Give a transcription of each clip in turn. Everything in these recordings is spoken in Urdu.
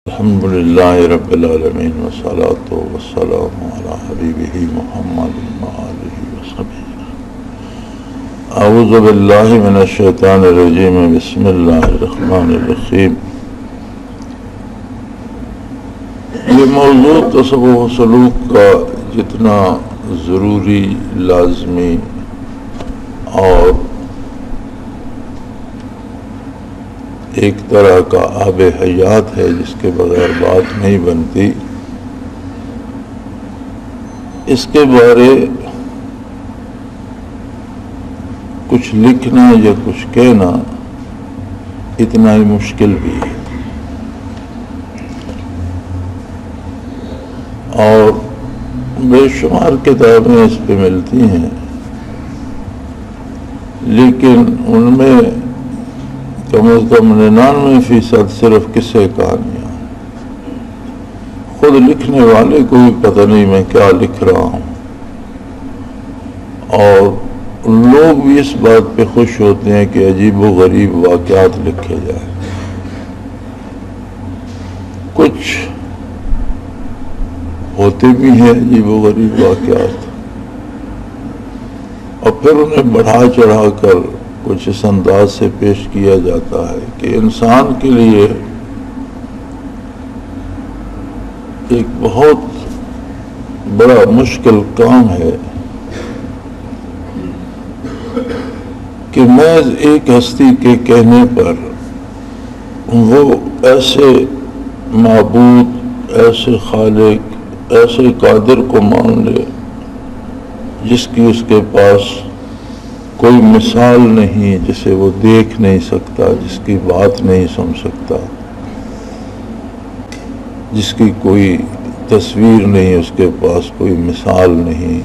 الحمدللہ رب العالمین والصلاة والسلام علی حبیبہ محمد وآلہ وصحبہ۔ اعوذ باللہ من الشیطان الرجیم، بسم اللہ الرحمن الرحیم۔ یہ موضوع تصوف و سلوک کا جتنا ضروری، لازمی اور ایک طرح کا آب حیات ہے جس کے بغیر بات نہیں بنتی، اس کے بارے کچھ لکھنا یا کچھ کہنا اتنا ہی مشکل بھی ہے، اور بے شمار کتابیں اس پہ ملتی ہیں، لیکن ان میں کم از کم 99% صرف قصے کہانیاں، خود لکھنے والے کو بھی پتہ نہیں میں کیا لکھ رہا ہوں، اور لوگ بھی اس بات پہ خوش ہوتے ہیں کہ عجیب و غریب واقعات لکھے جائیں۔ کچھ ہوتے بھی ہیں عجیب و غریب واقعات، اور پھر انہیں بڑھا چڑھا کر کچھ اس انداز سے پیش کیا جاتا ہے کہ انسان کے لیے ایک بہت بڑا مشکل کام ہے کہ محض ایک ہستی کے کہنے پر وہ ایسے معبود، ایسے خالق، ایسے قادر کو مان لے جس کی اس کے پاس کوئی مثال نہیں، جسے وہ دیکھ نہیں سکتا، جس کی بات نہیں سن سکتا، جس کی کوئی تصویر نہیں، اس کے پاس کوئی مثال نہیں،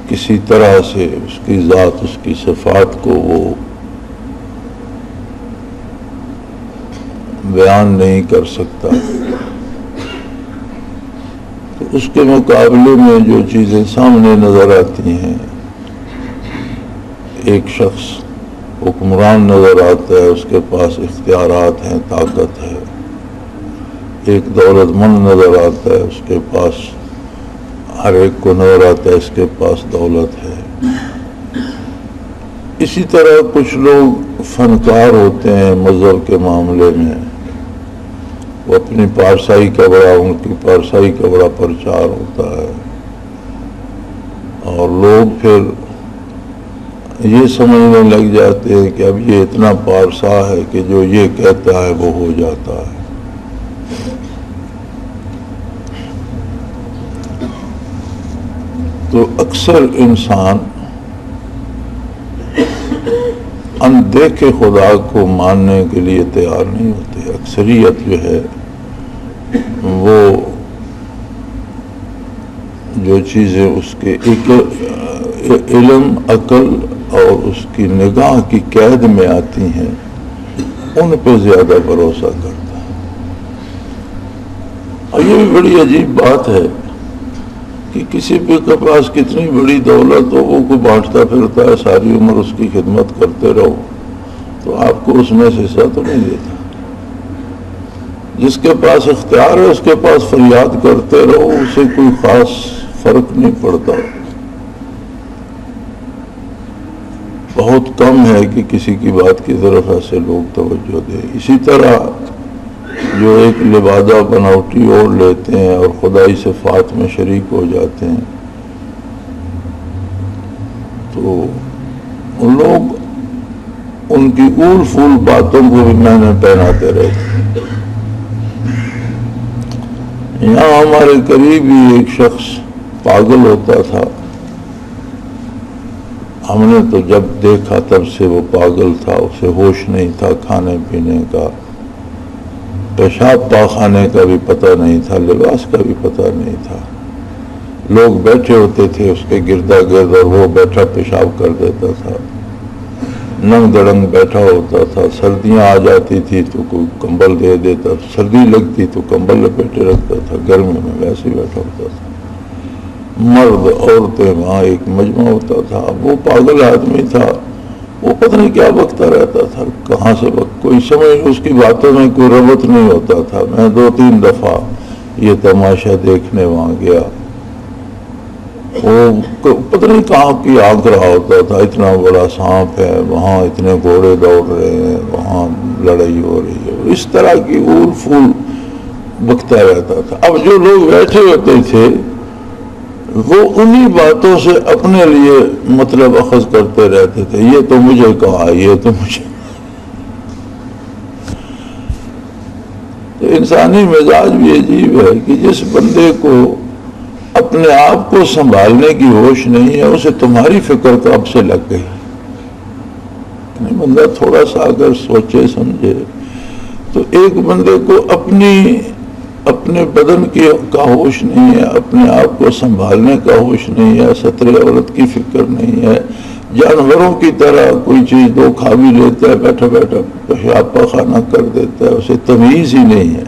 کسی طرح سے اس کی ذات، اس کی صفات کو وہ بیان نہیں کر سکتا، تو اس کے مقابلے میں جو چیزیں سامنے نظر آتی ہیں، ایک شخص حکمران نظر آتا ہے، اس کے پاس اختیارات ہیں، طاقت ہے، ایک دولت مند نظر آتا ہے، اس کے پاس ہر ایک کو نظر آتا ہے اس کے پاس دولت ہے۔ اسی طرح کچھ لوگ فنکار ہوتے ہیں مذہب کے معاملے میں، وہ اپنی پارسائی کا بڑا، ان کی پارسائی کا بڑا پرچار ہوتا ہے، اور لوگ پھر یہ سمجھنے لگ جاتے ہیں کہ اب یہ اتنا پارسا ہے کہ جو یہ کہتا ہے وہ ہو جاتا ہے۔ تو اکثر انسان اندیکھے خدا کو ماننے کے لیے تیار نہیں ہوتے۔ اکثریت جو ہے وہ جو چیزیں اس کے علم، عقل اور اس کی نگاہ کی قید میں آتی ہیں ان پہ زیادہ بھروسہ کرتا ہے۔ اور یہ بھی بڑی عجیب بات ہے کہ کسی کے پاس کتنی بڑی دولت ہو، وہ کوئی بانٹتا پھرتا ہے، ساری عمر اس کی خدمت کرتے رہو تو آپ کو اس میں سے حصہ تو نہیں دیتا۔ جس کے پاس اختیار ہے اس کے پاس فریاد کرتے رہو، اسے کوئی خاص فرق نہیں پڑتا۔ بہت کم ہے کہ کسی کی بات کی طرف ایسے لوگ توجہ دیں۔ اسی طرح جو ایک لبادہ بناوٹی اوڑھ لیتے ہیں اور خدائی صفات میں شریک ہو جاتے ہیں، تو ان لوگ ان کی اول فول باتوں کو بھی معنی پہناتے رہتے ہیں۔ یہاں ہمارے قریب ہی ایک شخص پاگل ہوتا تھا، ہم نے تو جب دیکھا تب سے وہ پاگل تھا، اسے ہوش نہیں تھا، کھانے پینے کا، پیشاب پاخانے کا بھی پتہ نہیں تھا، لباس کا بھی پتہ نہیں تھا۔ لوگ بیٹھے ہوتے تھے اس کے گردا گرد اور وہ بیٹھا پیشاب کر دیتا تھا، ننگ دڑنگ بیٹھا ہوتا تھا۔ سردیاں آ جاتی تھی تو کوئی کمبل دے دیتا، سردی لگتی تو کمبل لپیٹے رکھتا تھا، گرمی میں ویسے ہی بیٹھا ہوتا تھا۔ مرد عورتیں وہاں ایک مجمع ہوتا تھا۔ وہ پاگل آدمی تھا، وہ پتہ نہیں کیا بکتا رہتا تھا، کہاں سے کوئی سمجھ اس کی باتوں میں کوئی ربط نہیں ہوتا تھا۔ میں 2-3 دفعہ یہ تماشا دیکھنے وہاں گیا، وہ پتہ نہیں کہاں کی آنکھ رہا ہوتا تھا، اتنا بڑا سانپ ہے وہاں، اتنے گھوڑے دوڑ رہے ہیں وہاں، لڑائی ہو رہی ہے، اس طرح کی اول پھول بکتا رہتا تھا۔ اب جو لوگ بیٹھے ہوتے تھے وہ انہی باتوں سے اپنے لیے مطلب اخذ کرتے رہتے تھے، یہ تو مجھے کہا، یہ تو مجھے۔ تو انسانی مزاج بھی عجیب ہے کہ جس بندے کو اپنے آپ کو سنبھالنے کی ہوش نہیں ہے، اسے تمہاری فکر کب سے لگ گئی۔ بندہ تھوڑا سا اگر سوچے سمجھے تو ایک بندے کو اپنے بدن کا ہوش نہیں ہے، اپنے آپ کو سنبھالنے کا ہوش نہیں ہے، ستر عورت کی فکر نہیں ہے، جانوروں کی طرح کوئی چیز دو کھا بھی لیتا ہے، بیٹھا بیٹھا پیشاب پاخانہ کر دیتا ہے، اسے تمیز ہی نہیں ہے،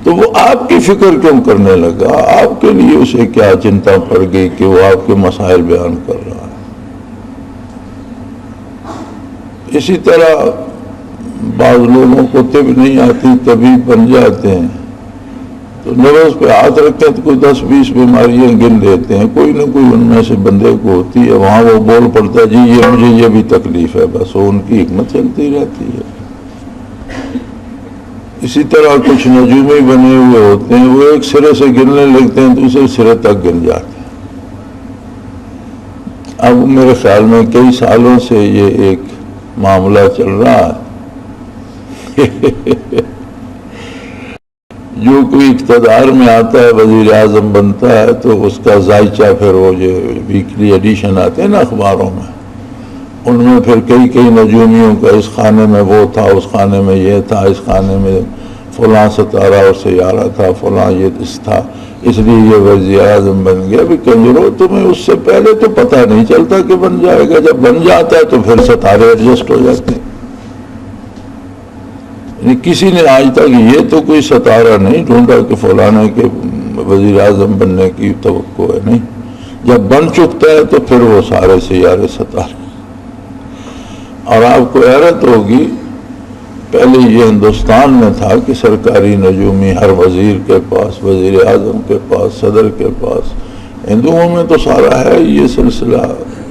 تو وہ آپ کی فکر کیوں کرنے لگا؟ آپ کے لیے اسے کیا چنتا پڑ گئی کہ وہ آپ کے مسائل بیان کر رہا ہے؟ اسی طرح بعض لوگوں کو طب نہیں آتی، طبیب بن جاتے ہیں، تو نبض پہ ہاتھ رکھیں تو کوئی 10-20 بیماریاں گن دیتے ہیں، کوئی نہ کوئی ان میں سے بندے کو ہوتی ہے، وہاں وہ بول پڑتا ہے جی یہ مجھے یہ بھی تکلیف ہے، بس وہ ان کی حکمت چلتی رہتی ہے۔ اسی طرح کچھ نجومی بنے ہوئے ہوتے ہیں، وہ ایک سرے سے گننے لگتے ہیں دوسرے سرے تک گن جاتے ہیں۔ اب میرے خیال میں کئی سالوں سے یہ ایک معاملہ چل رہا ہے جو کوئی اقتدار میں آتا ہے، وزیر اعظم بنتا ہے، تو اس کا ذائچہ پھر وہ جو ویکلی ایڈیشن آتے ہیں نا اخباروں میں، ان میں پھر کئی نجومیوں کا اس خانے میں وہ تھا، اس خانے میں یہ تھا، اس خانے میں فلاں ستارہ اور سیارہ تھا، فلاں یہ اس تھا، اس لیے یہ وزیر اعظم بن گیا۔ بھی کنجرو، تمہیں اس سے پہلے تو پتہ نہیں چلتا کہ بن جائے گا، جب بن جاتا ہے تو پھر ستارے ایڈجسٹ ہو جاتے ہیں۔ کسی نے آج تک یہ تو کوئی ستارہ نہیں ڈھونڈا کہ فلانے کے وزیر اعظم بننے کی توقع ہے، نہیں، جب بن چکتا ہے تو پھر وہ سارے سیارے ستارے۔ اور آپ کو حیرت ہوگی، پہلے یہ ہندوستان میں تھا کہ سرکاری نجومی ہر وزیر کے پاس، وزیر اعظم کے پاس، صدر کے پاس، ہندوؤں میں تو سارا ہے یہ سلسلہ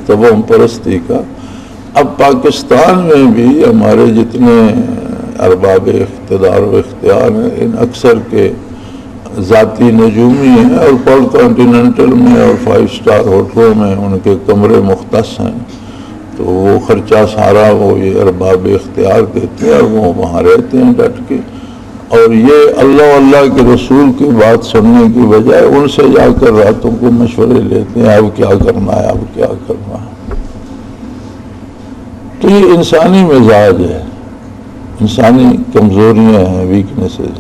توہم پرستی کا۔ اب پاکستان میں بھی ہمارے جتنے ارباب اقتدار و اختیار ہیں، ان اکثر کے ذاتی نجومی ہیں، اور پول کانٹیننٹل میں اور 5 سٹار ہوٹلوں میں ان کے کمرے مختص ہیں، تو وہ خرچہ سارا وہ یہ ارباب اختیار دیتے ہیں اور وہ وہاں رہتے ہیں ڈٹ کے، اور یہ اللہ کے رسول کی بات سننے کی بجائے ان سے جا کر راتوں کو مشورے لیتے ہیں، اب کیا کرنا ہے، اب کیا کرنا ہے۔ تو یہ انسانی مزاج ہے، انسانی کمزوریاں ہیں، ویکنیسز۔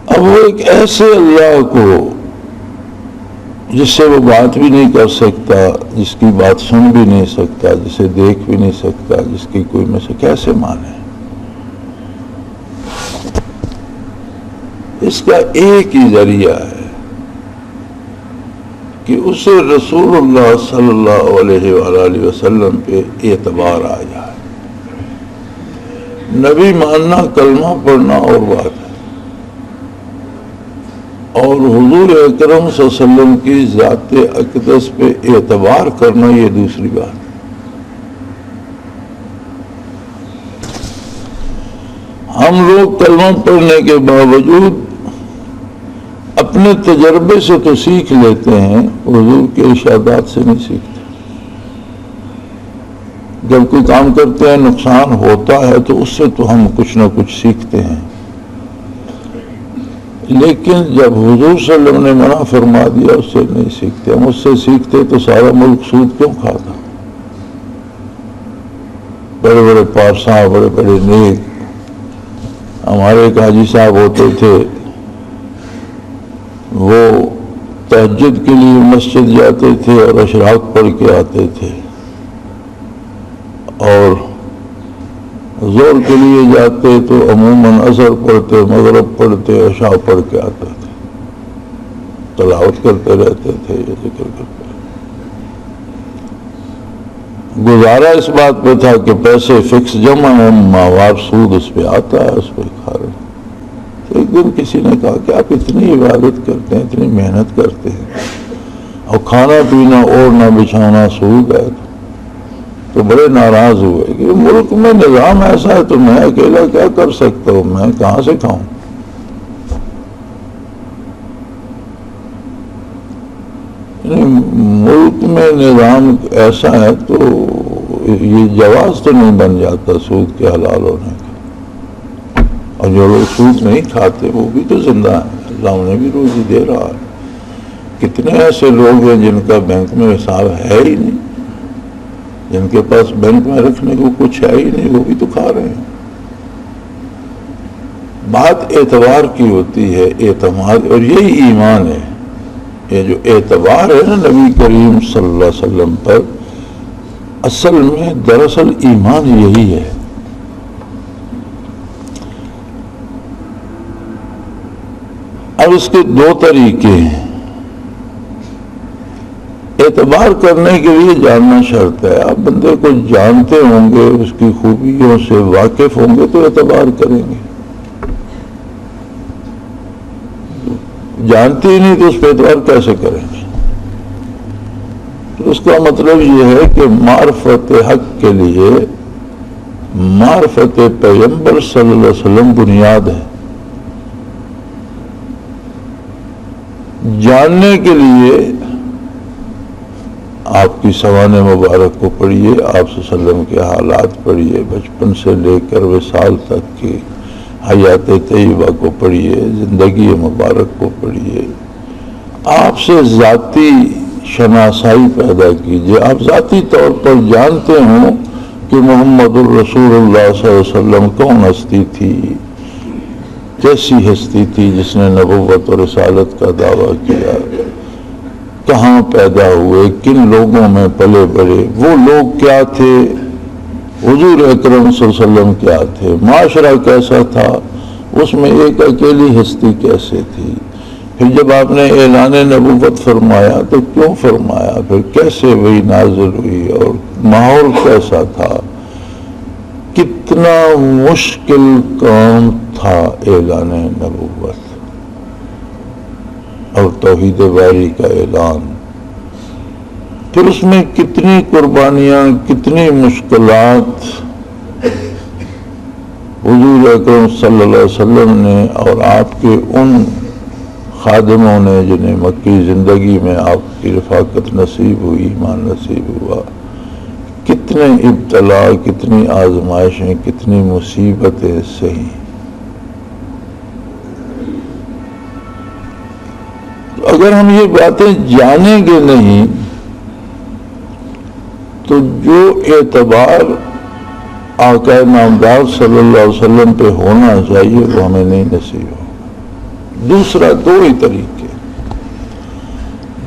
اب وہ ایک ایسے اللہ کو جس سے وہ بات بھی نہیں کر سکتا، جس کی بات سن بھی نہیں سکتا، جسے دیکھ بھی نہیں سکتا، جس کی کوئی میں سے کیسے مانے؟ اس کا ایک ہی ذریعہ ہے کہ اسے رسول اللہ صلی اللہ علیہ وآلہ وسلم پہ اعتبار آ جائے۔ نبی ماننا، کلمہ پڑھنا اور بات ہے، اور حضور اکرم صلی اللہ علیہ وسلم کی ذات اقدس پہ اعتبار کرنا یہ دوسری بات ہے۔ ہم لوگ کلمہ پڑھنے کے باوجود اپنے تجربے سے تو سیکھ لیتے ہیں، حضور کے ارشادات سے نہیں سیکھتے۔ جب کوئی کام کرتے ہیں نقصان ہوتا ہے تو اس سے تو ہم کچھ نہ کچھ سیکھتے ہیں، لیکن جب حضور صلی اللہ علیہ وسلم نے منع فرما دیا اس سے نہیں سیکھتے۔ ہم اس سے سیکھتے تو سارا ملک سود کیوں کھاتا؟ بڑے بڑے پارساں، بڑے بڑے نیک، ہمارے ایک حاجی صاحب ہوتے تھے، وہ تہجد کے لیے مسجد جاتے تھے اور اشراق پڑھ کے آتے تھے، اور زور کے لیے جاتے تو عموماً عصر پڑھتے، مغرب پڑھتے، عشاء پڑھ کے آتے تھے، تلاوت کرتے رہتے تھے، یہ ذکر کرتے۔ گزارا اس بات پہ تھا کہ پیسے فکس جمع ہیں، ماہوار سود اس پہ آتا ہے، اس پہ کھا رہے ہیں۔ تو ایک دن کسی نے کہا کہ آپ اتنی عبادت کرتے ہیں، اتنی محنت کرتے ہیں اور کھانا پینا اوڑھنا بچھانا سود ہے، تو بڑے ناراض ہوئے کہ ملک میں نظام ایسا ہے تو میں اکیلا کیا کر سکتا ہوں، میں کہاں سے کھاؤں۔ ملک میں نظام ایسا ہے تو یہ جواز تو نہیں بن جاتا سود کے حلال ہونے کا، اور جو لوگ سود نہیں کھاتے وہ بھی تو زندہ ہیں، اللہ انہیں بھی روزی دے رہا ہے۔ کتنے ایسے لوگ ہیں جن کا بینک میں حساب ہے ہی نہیں، جن کے پاس بینک میں رکھنے کو کچھ ہے ہی نہیں، وہ بھی تو کھا رہے ہیں۔ بات اعتبار کی ہوتی ہے، اعتماد، اور یہی ایمان ہے۔ یہ جو اعتبار ہے نا نبی کریم صلی اللہ علیہ وسلم پر، اصل میں دراصل ایمان یہی ہے۔ اب اس کے دو طریقے ہیں۔ اعتبار کرنے کے لیے جاننا شرط ہے، آپ بندے کو جانتے ہوں گے، اس کی خوبیوں سے واقف ہوں گے تو اعتبار کریں گے، جانتے ہی نہیں تو اس پہ اعتبار کیسے کریں گے؟ تو اس کا مطلب یہ ہے کہ معرفت حق کے لیے معرفت پیغمبر صلی اللہ علیہ وسلم بنیاد ہے۔ جاننے کے لیے آپ کی سوانح مبارک کو پڑھیے، آپ صلی اللہ علیہ وسلم کے حالات پڑھیے، بچپن سے لے کر وصال تک کی حیات طیبہ کو پڑھیے، زندگی مبارک کو پڑھیے، آپ سے ذاتی شناسائی پیدا کیجیے، آپ ذاتی طور پر جانتے ہوں کہ محمد الرسول اللہ صلی اللہ علیہ وسلم کون ہستی تھی، کیسی ہستی تھی جس نے نبوت اور رسالت کا دعویٰ کیا، کہاں پیدا ہوئے، کن لوگوں میں پلے بڑھے، وہ لوگ کیا تھے، حضور اکرم صلی اللہ علیہ وسلم کیا تھے، معاشرہ کیسا تھا، اس میں ایک اکیلی ہستی کیسے تھی، پھر جب آپ نے اعلان نبوت فرمایا تو کیوں فرمایا، پھر کیسے وہی نازل ہوئی اور ماحول کیسا تھا، کتنا مشکل کام تھا اعلان نبوت اور توحید باری کا اعلان، پھر اس میں کتنی قربانیاں، کتنی مشکلات حضور اکرم صلی اللہ علیہ وسلم نے اور آپ کے ان خادموں نے جنہیں مکی زندگی میں آپ کی رفاقت نصیب ہوئی، ایمان نصیب ہوا، کتنے ابتلا، کتنی آزمائشیں، کتنی مصیبتیں سہی۔ اگر ہم یہ باتیں جانیں گے نہیں تو جو اعتبار آقا نامدار صلی اللہ علیہ وسلم پہ ہونا چاہیے وہ ہمیں نہیں نصیب ہو۔ دوسرا، دو ہی طریقے۔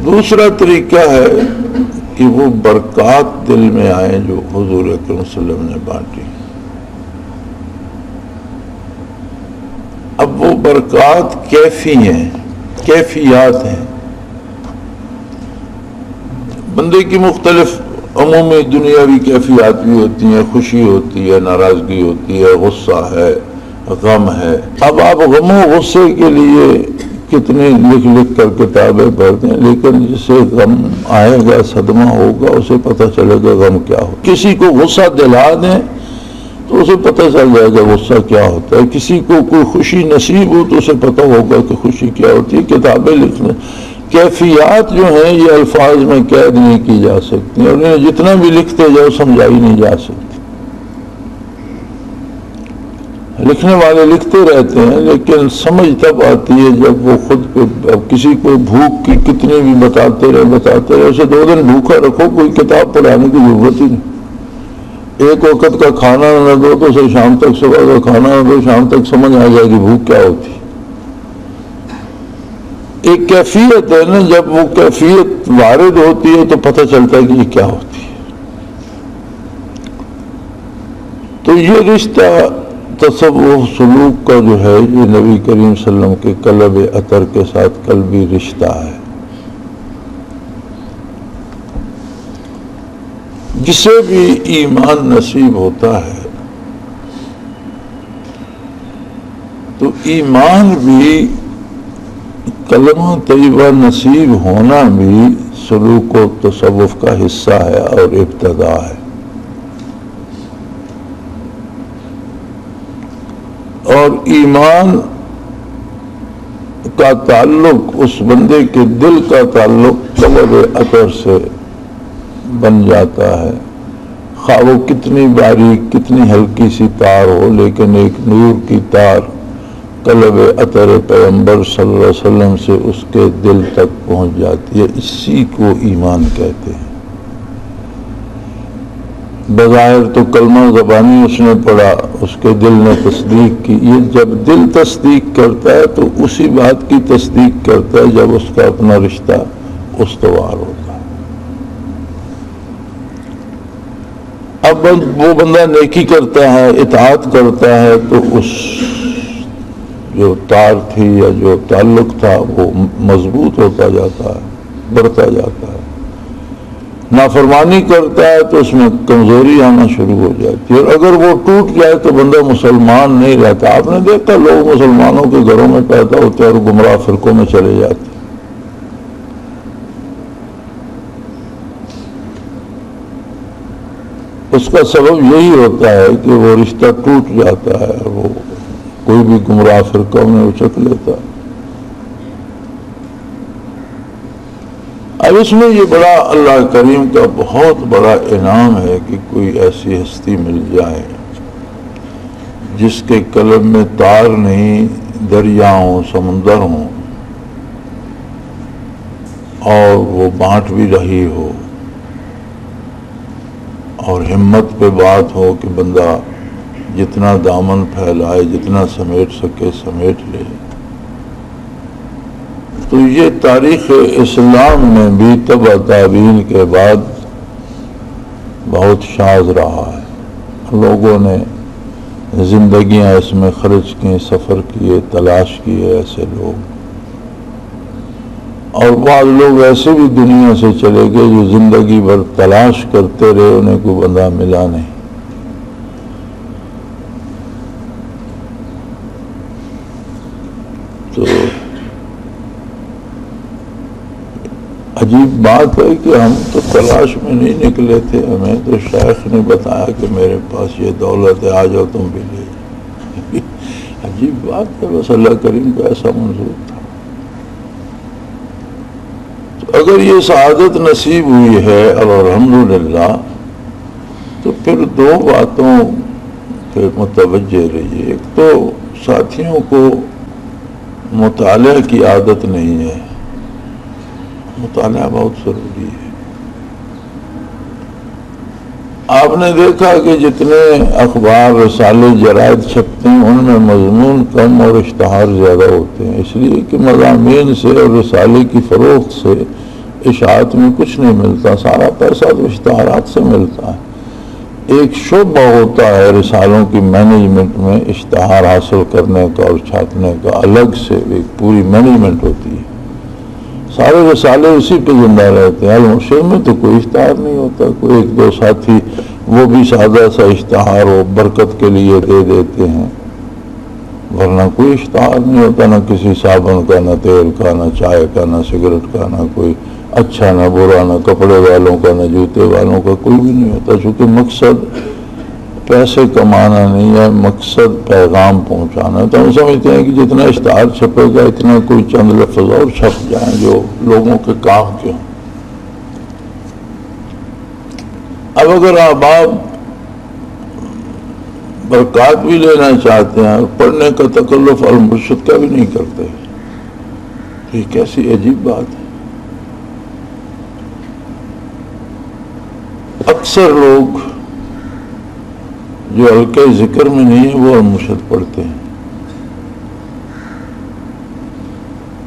دوسرا طریقہ ہے کہ وہ برکات دل میں آئیں جو حضور اکرم صلی اللہ علیہ وسلم نے بانٹی۔ اب وہ برکات کیفی ہیں، کیفیات ہیں، بندے کی مختلف عمومی دنیاوی کیفیات بھی ہوتی ہیں، خوشی ہوتی ہے، ناراضگی ہوتی ہے، غصہ ہے، غم ہے۔ اب آپ غم و غصے کے لیے کتنی لکھ لکھ کر کتابیں پڑھتے ہیں، لیکن جسے غم آئے گا، صدمہ ہوگا، اسے پتہ چلے گا غم کیا ہو۔ کسی کو غصہ دلا دیں تو اسے پتہ چل جائے گا غصہ کیا ہوتا ہے، کسی کو کوئی خوشی نصیب ہو تو اسے پتہ ہوگا کہ خوشی کیا ہوتی ہے۔ کتابیں لکھنے، کیفیات جو ہیں یہ الفاظ میں قید نہیں کی جا سکتی، اور انہیں جتنا بھی لکھتے جاؤ سمجھائی نہیں جا سکتی۔ لکھنے والے لکھتے رہتے ہیں لیکن سمجھ تب آتی ہے جب وہ خود کو، اب کسی کو بھوک کی کتنی بھی بتاتے رہے، اسے 2 دن بھوکا رکھو، کوئی کتاب پڑھانے کی ضرورت ہی نہیں۔ ایک وقت کا کھانا نہ دو تو اسے شام تک، صبح کا کھانا نہ دو شام تک سمجھ آ جائے گی بھوک کیا ہوتی۔ ایک کیفیت ہے نا، جب وہ کیفیت وارد ہوتی ہے تو پتہ چلتا ہے کہ یہ کیا ہوتی ہے۔ تو یہ رشتہ تصوف سلوک کا جو ہے یہ نبی کریم صلی اللہ علیہ وسلم کے قلب اطہر کے ساتھ قلبی رشتہ ہے۔ جسے بھی ایمان نصیب ہوتا ہے تو ایمان بھی کلمہ طیبہ نصیب ہونا بھی سلوک و تصوف کا حصہ ہے اور ابتدا ہے. اور ایمان کا تعلق اس بندے کے دل کا تعلق طلب اثر سے بن جاتا ہے. خواہ وہ کتنی باریک کتنی ہلکی سی تار ہو، لیکن ایک نور کی تار قلب اثر پیغمبر صلی اللہ علیہ وسلم سے اس کے دل تک پہنچ جاتی ہے. اسی کو ایمان کہتے ہیں. بظاہر تو کلمہ زبانی اس نے پڑھا، اس کے دل نے تصدیق کی. یہ جب دل تصدیق کرتا ہے تو اسی بات کی تصدیق کرتا ہے جب اس کا اپنا رشتہ استوار ہوتا ہے. اب وہ بندہ نیکی کرتا ہے، اطاعت کرتا ہے، تو اس جو تار تھی یا جو تعلق تھا وہ مضبوط ہوتا جاتا ہے، بڑھتا جاتا ہے. نافرمانی کرتا ہے تو اس میں کمزوری آنا شروع ہو جاتی ہے، اور اگر وہ ٹوٹ جائے تو بندہ مسلمان نہیں رہتا. آپ نے دیکھا لوگ مسلمانوں کے گھروں میں پیدا ہوتے ہیں اور گمراہ فرقوں میں چلے جاتے ہیں. اس کا سبب یہی ہوتا ہے کہ وہ رشتہ ٹوٹ جاتا ہے، وہ کوئی بھی گمراہ فرقہ میں اچک لیتا ہے. اب اس میں یہ بڑا اللہ کریم کا بہت بڑا انعام ہے کہ کوئی ایسی ہستی مل جائے جس کے قلب میں تار نہیں، دریا ہوں، سمندر ہوں، اور وہ بانٹ بھی رہی ہو، اور ہمت پہ بات ہو کہ بندہ جتنا دامن پھیلائے، جتنا سمیٹ سکے سمیٹ لے. تو یہ تاریخ اسلام میں بھی تبع تابعین کے بعد بہت شاذ رہا ہے. لوگوں نے زندگیاں اس میں خرچ کی، سفر کیے، تلاش کیے ایسے لوگ. اور بعض لوگ ایسے بھی دنیا سے چلے گئے جو زندگی بھر تلاش کرتے رہے، انہیں کوئی بندہ ملا نہیں. تو عجیب بات ہے کہ ہم تو تلاش میں نہیں نکلے تھے، ہمیں تو شیخ نے بتایا کہ میرے پاس یہ دولت ہے، آ جاؤ تم بھی لے. عجیب بات ہے، بس اللہ کریم کو ایسا منظور تھا. تو اگر یہ سعادت نصیب ہوئی ہے اور الحمدللہ، تو پھر دو باتوں پہ متوجہ رہیے. ایک تو ساتھیوں کو مطالعہ کی عادت نہیں ہے. مطالعہ بہت ضروری ہے. آپ نے دیکھا کہ جتنے اخبار، رسالے، جرائد چھپتے ہیں ان میں مضمون کم اور اشتہار زیادہ ہوتے ہیں، اس لیے کہ مضامین سے اور رسالے کی فروخت سے اشاعت میں کچھ نہیں ملتا. سارا پیسہ تو اشتہارات سے ملتا ہے. ایک شعبہ ہوتا ہے رسالوں کی مینجمنٹ میں، اشتہار حاصل کرنے کا اور چھاپنے کا، الگ سے ایک پوری مینجمنٹ ہوتی ہے. سارے رسالے اسی پہ زندہ رہتے ہیں. المرشد میں تو کوئی اشتہار نہیں ہوتا. کوئی ایک دو ساتھی وہ بھی سادہ سا اشتہار ہو برکت کے لیے دے دیتے ہیں، ورنہ کوئی اشتہار نہیں ہوتا. نہ کسی صابن کا، نہ تیل کا، نہ چائے کا، نہ سگریٹ کا، نہ کوئی اچھا نہ برا، نہ کپڑے والوں کا، نہ جوتے والوں کا، کوئی بھی نہیں ہوتا. چونکہ مقصد پیسے کمانا نہیں ہے، مقصد پیغام پہنچانا. تو ہم سمجھتے ہیں کہ جتنا اشتہار چھپے گا اتنا کوئی چند لفظ اور چھپ جائیں جو لوگوں کے کام کے ہوں. اب اگر آپ برکات بھی لینا چاہتے ہیں اور پڑھنے کا تکلف المرشد کا بھی نہیں کرتے، یہ کیسی عجیب بات ہے. اکثر لوگ جو حلقے ذکر میں نہیں ہیں وہ المرشد پڑھتے ہیں.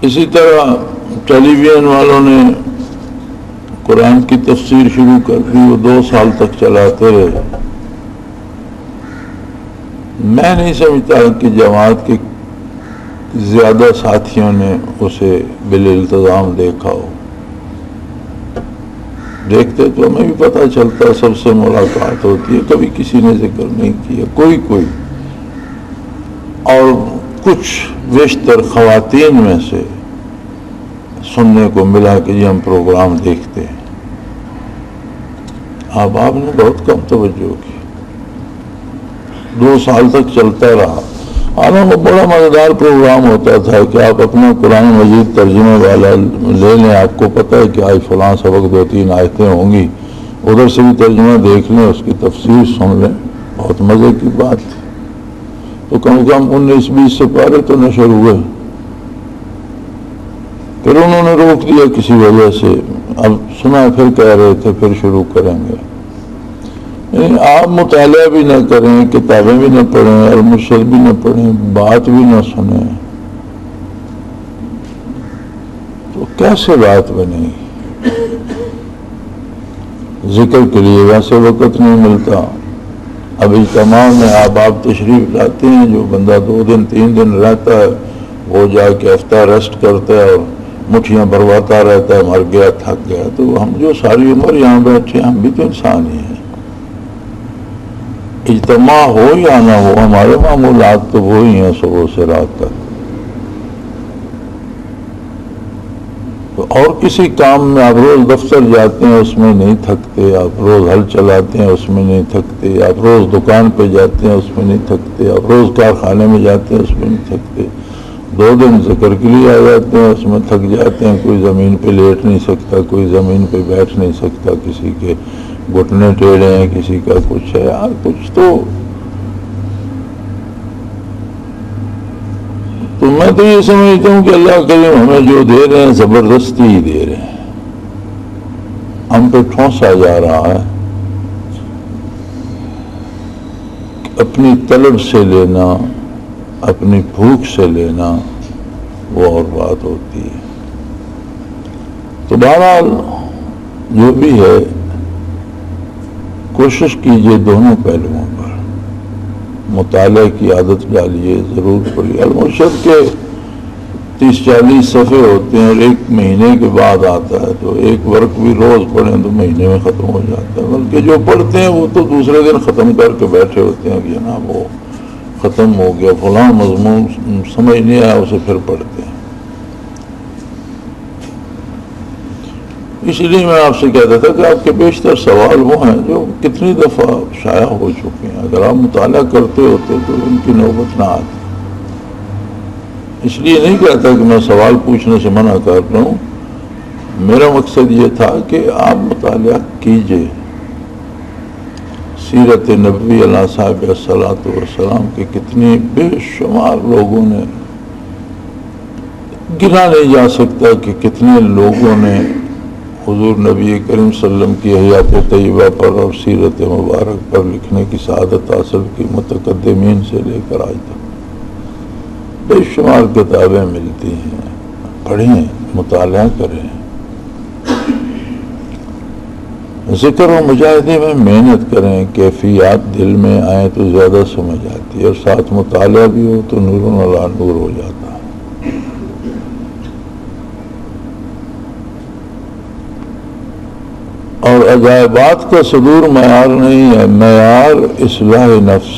اسی طرح ٹیلی ویژن والوں نے قرآن کی تفسیر شروع کر دی، وہ 2 سال تک چلاتے رہے. میں نہیں سمجھتا کہ جماعت کے زیادہ ساتھیوں نے اسے بالالتزام دیکھا ہو. دیکھتے تو ہمیں بھی پتہ چلتا، سب سے ملاقات ہوتی ہے، کبھی کسی نے ذکر نہیں کیا، کوئی اور کچھ بیشتر خواتین میں سے سننے کو ملا کہ یہ ہم پروگرام دیکھتے ہیں۔ آپ نے بہت کم توجہ کی، 2 سال تک چلتا رہا۔ حالانکہ بڑا مزیدار پروگرام ہوتا تھا کہ آپ اپنا قرآن مجید ترجمے والا لے لیں، آپ کو پتہ ہے کہ آج فلاں سبق 2-3 آیتیں ہوں گی، ادھر سے بھی ترجمہ دیکھ لیں، اس کی تفسیر سن لیں، بہت مزے کی بات تھی۔ تو کم از کم 19-20 سپارے تو نشر ہوئے، پھر انہوں نے روک دیا کسی وجہ سے، اب سنا پھر کہہ رہے تھے پھر شروع کریں گے۔ یعنی آپ مطالعہ بھی نہ کریں، کتابیں بھی نہ پڑھیں، اور مرشد بھی نہ پڑھیں، بات بھی نہ سنیں، تو کیسے بات بنے گی؟ ذکر کے لیے ویسے وقت نہیں ملتا۔ اب اجتماع میں آپ تشریف لاتے ہیں، جو بندہ 2 دن 3 دن رہتا ہے وہ جا کے ہفتہ ریسٹ کرتا ہے اور مٹھیاں بھرواتا رہتا ہے، مر گیا تھک گیا۔ تو ہم جو ساری عمر یہاں بیٹھے ہم بھی تو انسان ہی ہیں، اجتماع ہو یا نہ ہو ہمارے معمولات تو وہی ہیں صبح سے رات تک۔ تو اور کسی کام میں آپ روز دفتر جاتے ہیں اس میں نہیں تھکتے، آپ روز ہل چلاتے ہیں اس میں نہیں تھکتے، آپ روز دکان پہ جاتے ہیں اس میں نہیں تھکتے، آپ روز کارخانے میں جاتے ہیں اس میں نہیں تھکتے، 2 دن ذکر کے لیے آ جاتے ہیں اس میں تھک جاتے ہیں۔ کوئی زمین پہ لیٹ نہیں سکتا، کوئی زمین پہ بیٹھ نہیں سکتا، کسی کے گھٹنے ٹیڑھے ہیں، کسی کا کچھ ہے، یار کچھ تو میں تو یہ سمجھتا ہوں کہ اللہ کریم ہمیں جو دے رہے ہیں زبردستی ہی دے رہے ہیں، ہم پہ ٹھونسا جا رہا ہے۔ اپنی طلب سے لینا، اپنی بھوک سے لینا وہ اور بات ہوتی ہے۔ تو بہرحال جو بھی ہے کوشش کیجئے دونوں پہلوؤں پر، مطالعہ کی عادت ڈالیے، ضرور پڑھیے۔ المرشد کے 30-40 صفحے ہوتے ہیں اور 1 مہینے کے بعد آتا ہے، تو ایک ورق بھی روز پڑھیں تو مہینے میں ختم ہو جاتا ہے، بلکہ جو پڑھتے ہیں وہ تو دوسرے دن ختم کر کے بیٹھے ہوتے ہیں کہ جناب وہ ختم ہو گیا، فلاں مضمون سمجھ نہیں آیا، اسے پھر پڑھتے ہیں۔ اس لیے میں آپ سے کہتا تھا کہ آپ کے بیشتر سوال وہ ہیں جو کتنی دفعہ شائع ہو چکے ہیں، اگر آپ مطالعہ کرتے ہوتے تو ان کی نوبت نہ آتی۔ اس لیے نہیں کہتا کہ میں سوال پوچھنے سے منع کر رہا ہوں، میرا مقصد یہ تھا کہ آپ مطالعہ کیجئے سیرت نبوی علیہ صاحب الصلاۃ والسلام کے کتنے بے شمار لوگوں نے، گنا نہیں جا سکتا کہ کتنے لوگوں نے حضور نبی کریم صلی اللہ علیہ وسلم کی حیات طیبہ پر اور سیرت مبارک پر لکھنے کی سعادت حاصل کی، متقدمین سے لے کر آج تک بے شمار کتابیں ملتی ہیں، پڑھیں، مطالعہ کریں، ذکر و مجاہدے میں محنت کریں، کیفیات دل میں آئیں تو زیادہ سمجھ آتی ہے، اور ساتھ مطالعہ بھی ہو تو نور علی نور ہو جاتا ہے۔ اور عجائبات کا صدور معیار نہیں ہے، معیار اصلاح نفس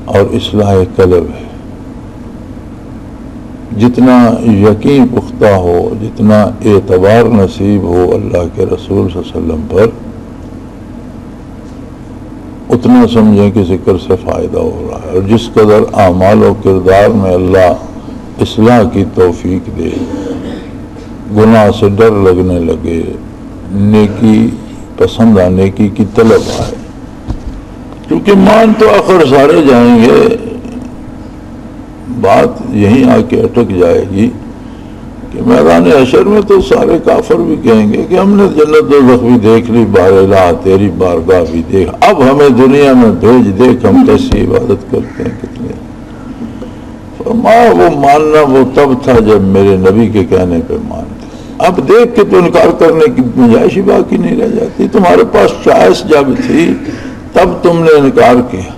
اور اصلاح قلب ہے۔ جتنا یقین پختہ ہو، جتنا اعتبار نصیب ہو اللہ کے رسول صلی اللہ علیہ وسلم پر، اتنا سمجھیں کہ ذکر سے فائدہ ہو رہا ہے۔ اور جس قدر اعمال و کردار میں اللہ اصلاح کی توفیق دے، گناہ سے ڈر لگنے لگے، نیکی پسند آنے نیکی کی طلب آئے، کیونکہ مان تو آخر سارے جائیں گے، بات یہیں آ کے اٹک جائے گی کہ میدان حشر میں تو سارے کافر بھی کہیں گے کہ ہم نے جنت دوزخ بھی دیکھ لی، بار الہ تیری بارگاہ بھی دیکھ، اب ہمیں دنیا میں بھیج دیکھ، ہم کیسی عبادت کرتے ہیں کتنے۔ فرمایا وہ ماننا وہ تب تھا جب میرے نبی کے کہنے پہ مانتے، اب دیکھ کے تو انکار کرنے کی گنجائش ہی باقی نہیں رہ جاتی۔ تمہارے پاس چوائس جب تھی تب تم نے انکار کیا،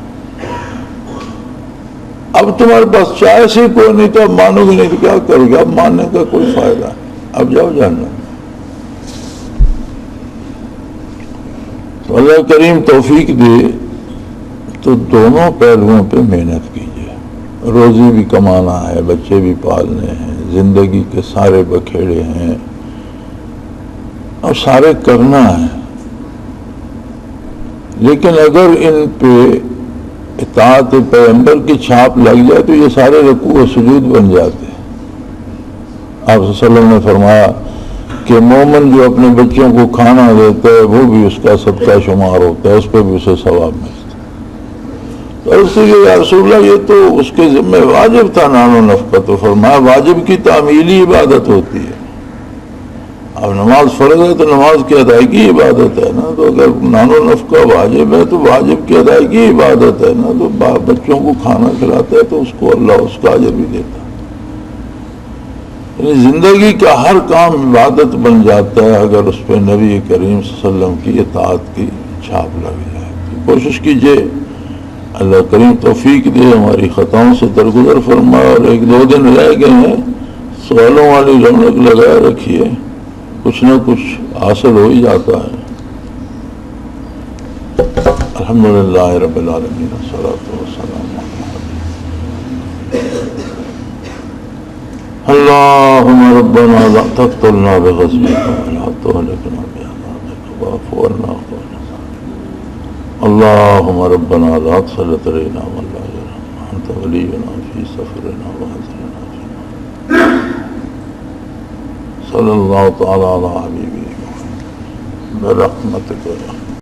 اب تمہارے پاس چوائس ہی کوئی نہیں تو اب مانو گے نہیں تو کیا کرو گے؟ اب ماننے کا کوئی فائدہ نہیں، اب جاؤ جہنم۔ تو اللہ کریم توفیق دے تو دونوں پہلوؤں پہ محنت کیجیے. روزی بھی کمانا ہے، بچے بھی پالنے ہیں، زندگی کے سارے بکھیڑے ہیں اور سارے کرنا ہے. لیکن اگر ان پہ اطاعت پیغمبر کی چھاپ لگ جائے تو یہ سارے رکوع و سجود بن جاتے ہیں. آپ صلی اللہ علیہ وسلم نے فرمایا کہ مومن جو اپنے بچوں کو کھانا دیتا ہے وہ بھی اس کا صدقہ شمار ہوتا ہے، اس پہ بھی اسے ثواب ملتا ہے. تو اس لیے یا رسول اللہ یہ تو اس کے ذمہ واجب تھا نان و نفقہ. تو فرمایا واجب کی تعمیلی عبادت ہوتی ہے. اب نماز فرض ہے تو نماز کی ادائیگی عبادت ہے نا. تو اگر نان و نفقہ واجب ہے تو واجب کی ادائیگی عبادت ہے نا. تو بچوں کو کھانا کھلاتا ہے تو اس کو اللہ اس کا اجر بھی دیتا ہے. یعنی زندگی کا ہر کام عبادت بن جاتا ہے اگر اس پہ نبی کریم صلی اللہ علیہ وسلم کی اطاعت کی چھاپ لگ جائے. تو کوشش کیجئے، اللہ کریم توفیق دے، ہماری خطاؤں سے درگزر فرمائے. اور 1-2 دن رہ گئے ہیں، سوالوں والی رونق لگائے رکھیے، کچھ نہ کچھ حاصل ہو ہی جاتا ہے. الحمدللہ رب العالمین والصلاۃ والسلام اللہم ربنا لا تقتلنا بغضبک ولا تهلكنا بعذابک واعف عنا اللہم ربنا لا تسلط علینا من لا يرحمنا انت ولینا فی سفرنا وحزننا فی صلی اللہ تعالی علی حبیبہ برحمتک.